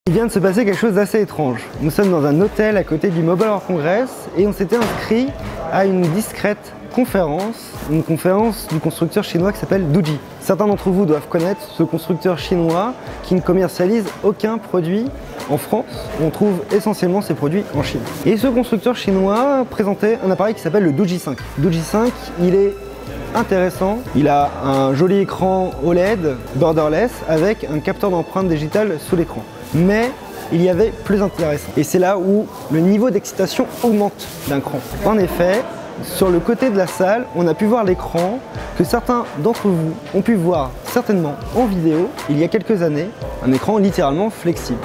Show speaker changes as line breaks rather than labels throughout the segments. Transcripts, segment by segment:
Il vient de se passer quelque chose d'assez étrange. Nous sommes dans un hôtel à côté du Mobile World Congress et on s'était inscrit à une discrète conférence, une conférence du constructeur chinois qui s'appelle Doogee. Certains d'entre vous doivent connaître ce constructeur chinois qui ne commercialise aucun produit en France. On trouve essentiellement ses produits en Chine. Et ce constructeur chinois présentait un appareil qui s'appelle le Doogee 5. Doogee 5, il est intéressant. Il a un joli écran OLED borderless avec un capteur d'empreinte digitale sous l'écran. Mais il y avait plus intéressant. Et c'est là où le niveau d'excitation augmente d'un cran. En effet, sur le côté de la salle, on a pu voir l'écran que certains d'entre vous ont pu voir certainement en vidéo il y a quelques années, un écran littéralement flexible.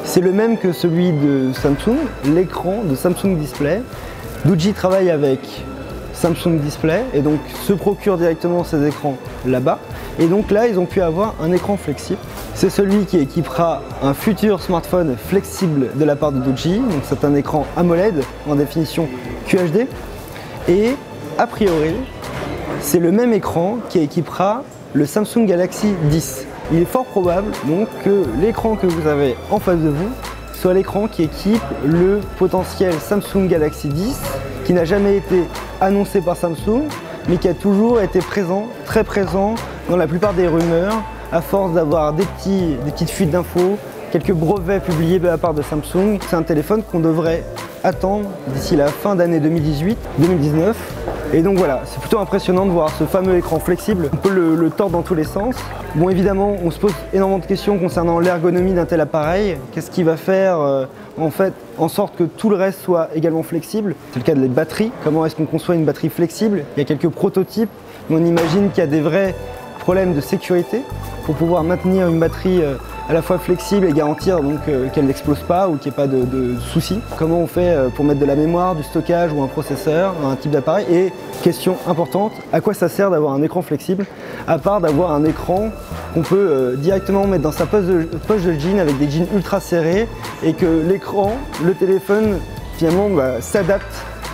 C'est le même que celui de Samsung, l'écran de Samsung Display. Doogee travaille avec Samsung Display et donc se procure directement ces écrans là-bas. Et donc là, ils ont pu avoir un écran flexible. C'est celui qui équipera un futur smartphone flexible de la part de Doogee. Donc c'est un écran AMOLED en définition QHD. Et a priori, c'est le même écran qui équipera le Samsung Galaxy 10. Il est fort probable donc que l'écran que vous avez en face de vous soit l'écran qui équipe le potentiel Samsung Galaxy 10 qui n'a jamais été annoncé par Samsung mais qui a toujours été présent, très présent dans la plupart des rumeurs à force d'avoir des petites fuites d'infos, quelques brevets publiés de la part de Samsung. C'est un téléphone qu'on devrait attendre d'ici la fin d'année 2018-2019. Et donc voilà, c'est plutôt impressionnant de voir ce fameux écran flexible. On peut le tordre dans tous les sens. Bon, évidemment, on se pose énormément de questions concernant l'ergonomie d'un tel appareil. Qu'est-ce qui va faire en fait en sorte que tout le reste soit également flexible? C'est le cas des batteries. Comment est-ce qu'on conçoit une batterie flexible? Il y a quelques prototypes, mais on imagine qu'il y a des vrais problèmes de sécurité pour pouvoir maintenir une batterie à la fois flexible et garantir donc qu'elle n'explose pas ou qu'il n'y ait pas de soucis. Comment on fait pour mettre de la mémoire, du stockage ou un processeur, un type d'appareil? Et question importante, à quoi ça sert d'avoir un écran flexible à part d'avoir un écran qu'on peut directement mettre dans sa poche de jean avec des jeans ultra serrés et que l'écran, le téléphone finalement s'adapte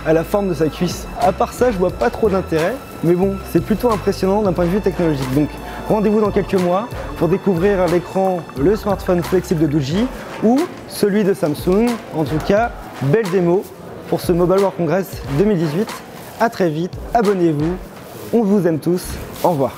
à la forme de sa cuisse. À part ça, je vois pas trop d'intérêt, mais bon, c'est plutôt impressionnant d'un point de vue technologique. Donc rendez-vous dans quelques mois pour découvrir à l'écran le smartphone flexible de Doogee ou celui de Samsung. En tout cas, belle démo pour ce Mobile World Congress 2018. À très vite, abonnez-vous, on vous aime tous, au revoir.